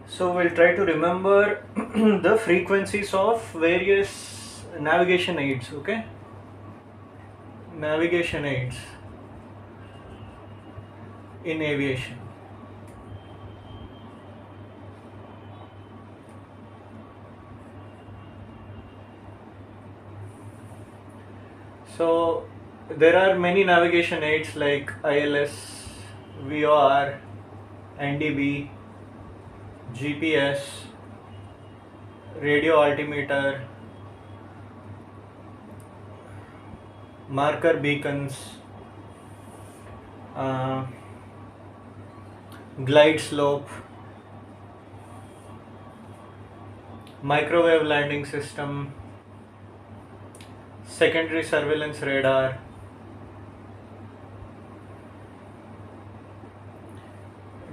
So we'll try to remember the frequencies of various navigation aids, okay? Navigation aids in aviation. So there are many navigation aids like ILS, VOR, NDB, GPS, radio altimeter, marker beacons, uh, glide slope, microwave landing system, secondary surveillance radar,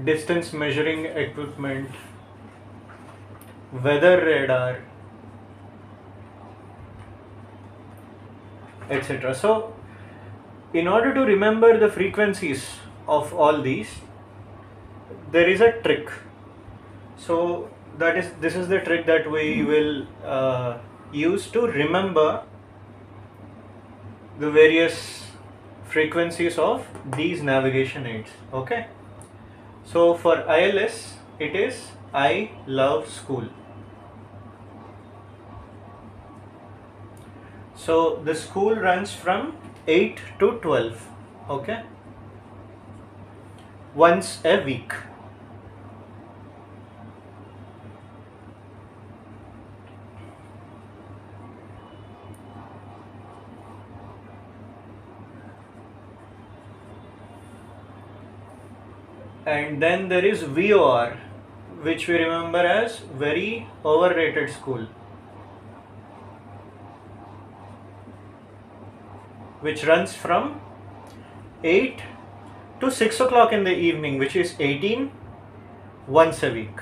distance measuring equipment, weather radar, etc. So in order to remember the frequencies of all these, there is a trick. So this is the trick that we will use to remember the various frequencies of these navigation aids. Okay. So for ILS, it is I love school. So the school runs from 8 to 12. Okay. Once a week. And then there is VOR, which we remember as very overrated school, which runs from 8 to 6 o'clock in the evening, which is 18 once a week.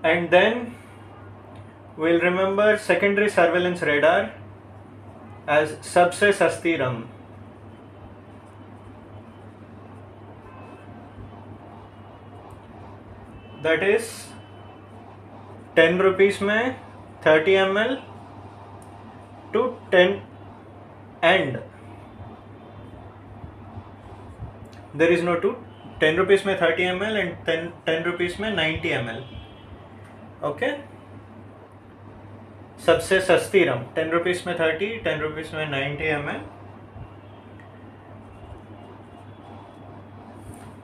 And then we'll remember secondary surveillance radar as sabse sasti ram. That is 10 rupees में 30 ml to 10, and there is no 2. 10 rupees में 30 ml and 10 rupees में 90 ml. Okay. सबसे सस्ती रम 10 rupees में 30, 10 rupees में 90 ml.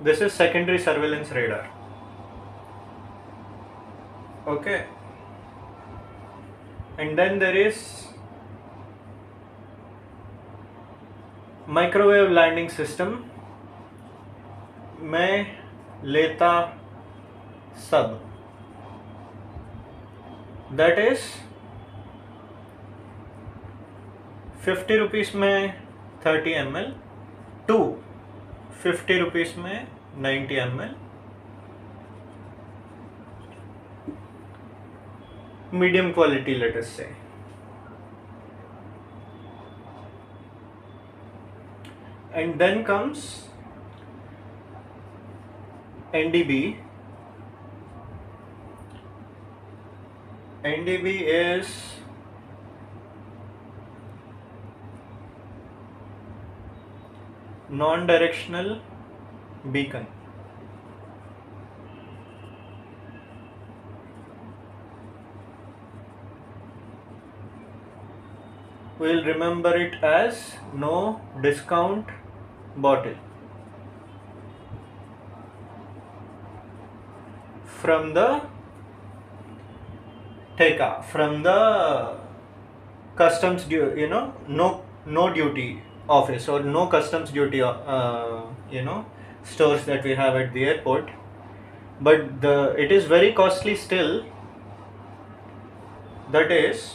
This is secondary surveillance radar. Okay. And then there is microwave landing system. मैं लेता सब. That is 50 रुपीस में 30 ml to 50 रुपीस में 90 ml. Medium quality, let us say. And then comes NDB. NDB is non-directional beacon. We'll remember it as no discount bottle. From the TECA, from the customs no duty office or no customs duty stores that we have at the airport, but it is very costly still. That is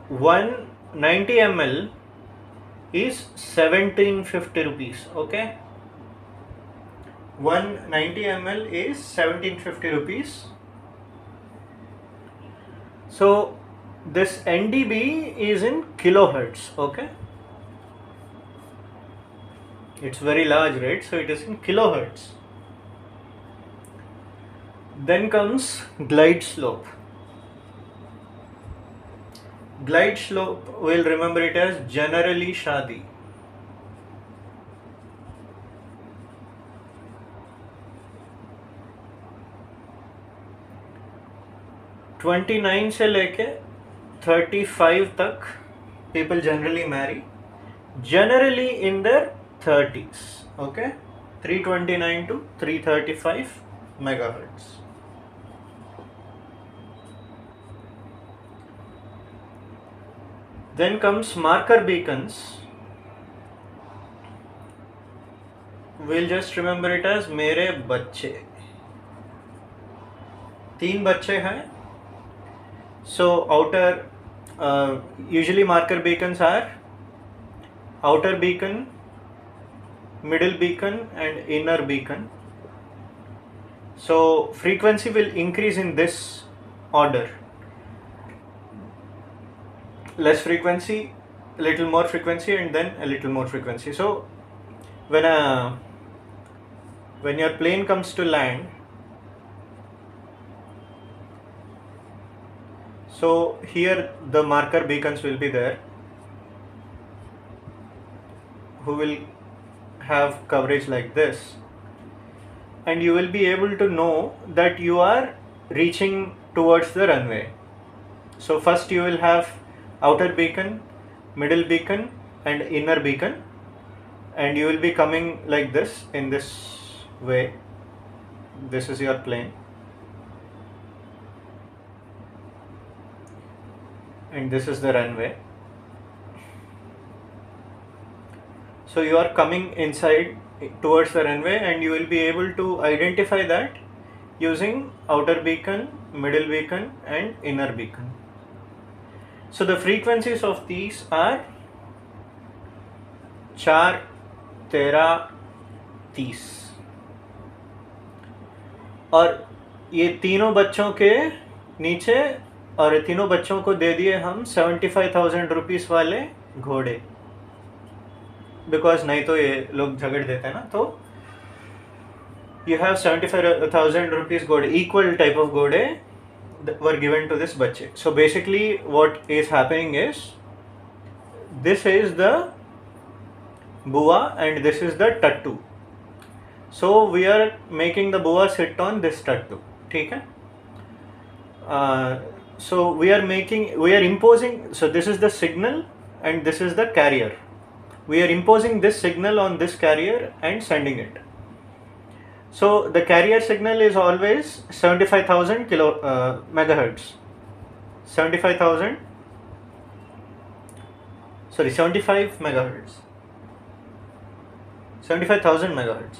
190 ml is 1750 rupees. Okay, 190 ml is 1750 rupees. So this NDB is in kilohertz. Okay. It's very large, right? So it is in kilohertz. Then comes glide slope. Glide slope, we'll remember it as generally shadi. 29 से लेके 35 तक people generally marry, generally in their 30s. Okay, 329 to 335 megahertz. Then comes marker beacons. We'll just remember it as मेरे बच्चे. 3 बच्चे हैं. So outer, usually marker beacons are outer beacon, middle beacon and inner beacon. So frequency will increase in this order. Less frequency, a little more frequency, and then a little more frequency. So when your plane comes to land, so here the marker beacons will be there, who will have coverage like this, and you will be able to know that you are reaching towards the runway. So first you will have outer beacon, middle beacon and inner beacon, and you will be coming like this, in this way. This is your plane, and this is the runway. So you are coming inside towards the runway, and you will be able to identify that using outer beacon, middle beacon and inner beacon. So the frequencies of these are 4, 13, 30. और ये तीनों बच्चों के नीचे, और तीनों बच्चों को दे दिए हम 75,000 रुपीस वाले घोड़े, बिकॉज नहीं तो ये लोग झगड़ देते हैं ना. तो you have 75,000 rupees घोड़े, equal type of घोड़े were given to this बच्चे. So basically what is happening is, this is the bua and this is the tattu. So we are making the bua sit on this tattu. ठीक है? So we are imposing, so this is the signal and this is the carrier. We are imposing this signal on this carrier and sending it. So the carrier signal is always 75,000 megahertz. 75 megahertz. 75,000 megahertz.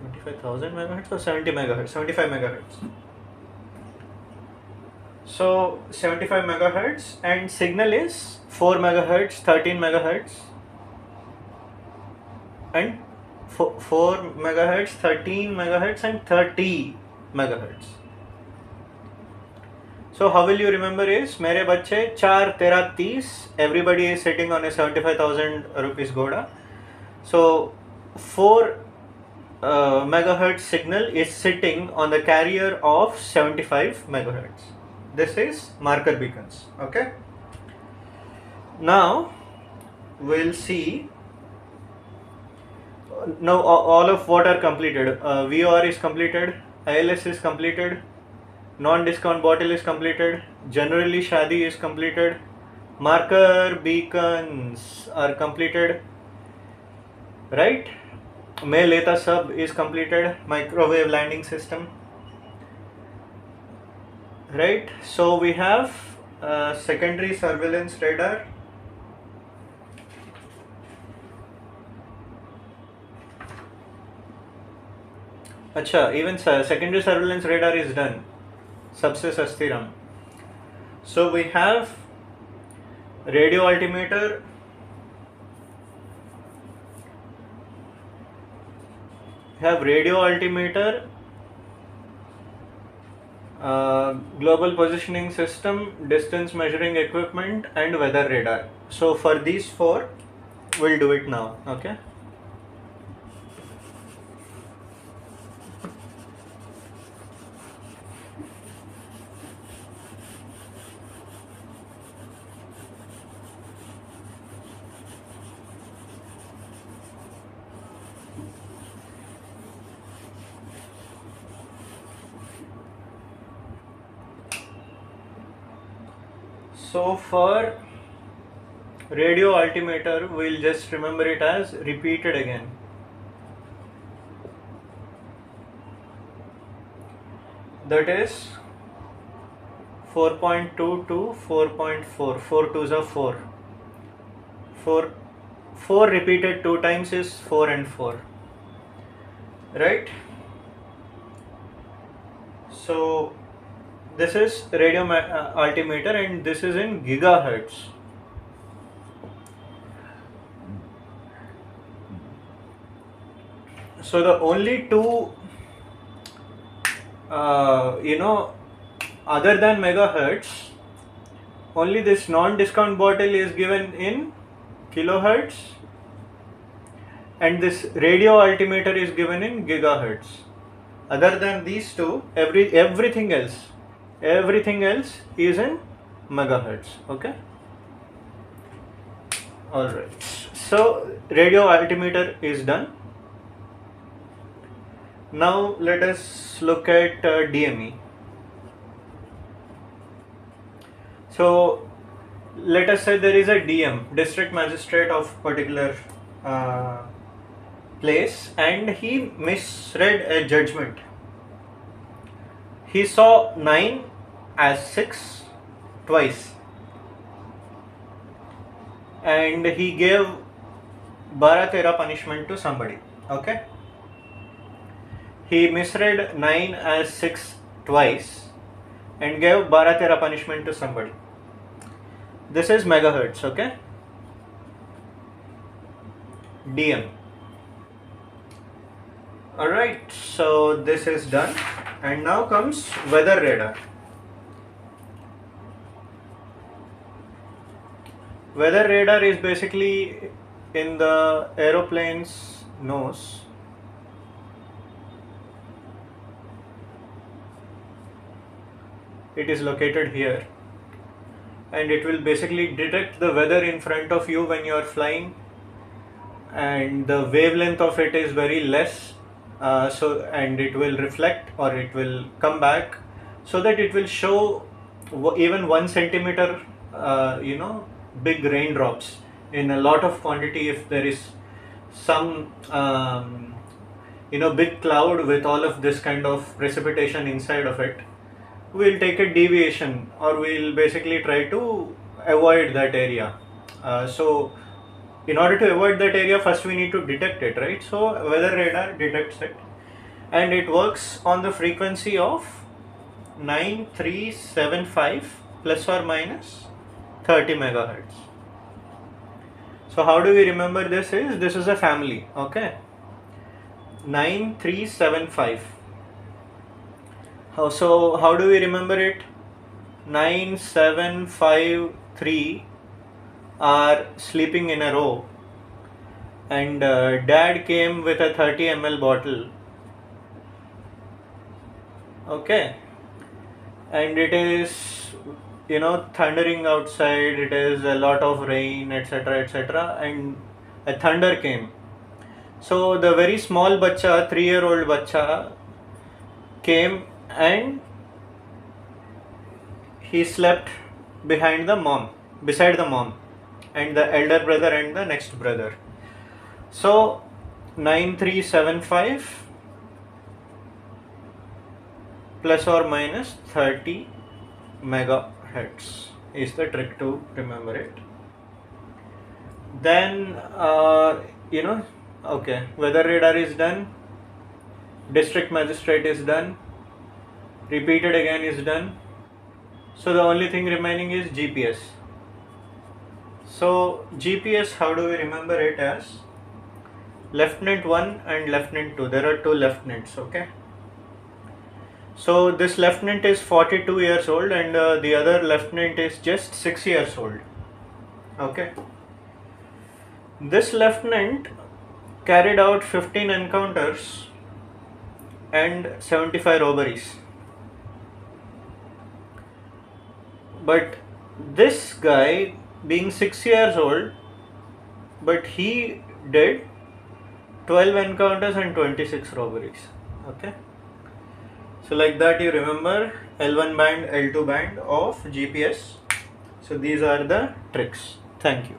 75,000 megahertz or 70 megahertz? 75 megahertz. So 75 megahertz, and signal is 4 megahertz, 13 megahertz and 4 megahertz, 13 megahertz and 30 megahertz. So how will you remember is, मेरे बच्चे 4, 13, 30, everybody is sitting on a 75,000 rupees goda. So 4 megahertz signal is sitting on the carrier of 75 megahertz. This is marker beacons. Okay. Now we'll see. Now all of what are completed. VOR is completed. ILS is completed. Non-discount bottle is completed. Generally shadi is completed. Marker beacons are completed. Right? Mail Leta sub is completed. Microwave landing system. Right? So we have secondary surveillance radar. Acha, even secondary surveillance radar is done. Sabse sastiram. So we have radio altimeter, global positioning system, distance measuring equipment, and weather radar. So for these four, we'll do it now. Okay. So for radio altimeter, we'll just remember it as repeated again. That is 4.2 to 4.4. 4 twos are 4. 4 repeated 2 times is 4 and 4. Right? So this is radio altimeter, and this is in gigahertz. So the only two, other than megahertz, only this non-discount bottle is given in kilohertz, and this radio altimeter is given in gigahertz. Other than these two, everything else is in megahertz. Okay. All right. So radio altimeter is done. Now let us look at DME. So let us say there is a DM, district magistrate of particular place, and he misread a judgment. He saw 9 as 6 twice, and he gave 12-13 punishment to somebody. Okay. He misread 9 as 6 twice and gave 12-13 punishment to somebody. This is megahertz. Okay. DM. Alright, so this is done, and now comes weather radar. Weather radar is basically in the aeroplane's nose. It is located here, and it will basically detect the weather in front of you when you are flying, and the wavelength of it is very less. And it will reflect, or it will come back, so that it will show even 1 centimeter, big raindrops in a lot of quantity. If there is some, big cloud with all of this kind of precipitation inside of it, we'll take a deviation, or we'll basically try to avoid that area. So in order to avoid that area, first we need to detect it, right? So weather radar detects it, and it works on the frequency of 9375 plus or minus 30 megahertz. So how do we remember this? This is a family. Okay. 9375. So how do we remember it? 9753 are sleeping in a row, and dad came with a 30 ml bottle. Okay, and it is thundering outside, it is a lot of rain, etc., etc., and a thunder came. So the very small bacha, 3-year-old bacha, came, and he slept beside the mom, and the elder brother and the next brother. So 9375 plus or minus 30 megahertz is the trick to remember it. Then okay, weather radar is done, district magistrate is done, repeated again is done. So the only thing remaining is GPS. So GPS, how do we remember it? As Lieutenant 1 and Lieutenant 2. There are 2 lieutenants. Okay. So this lieutenant is 42 years old and the other lieutenant is just 6 years old. Okay. This lieutenant carried out 15 encounters and 75 robberies. But this guy, being 6 years old, but he did 12 encounters and 26 robberies. Okay. So like that you remember L1 band, L2 band of GPS. So these are the tricks. Thank you.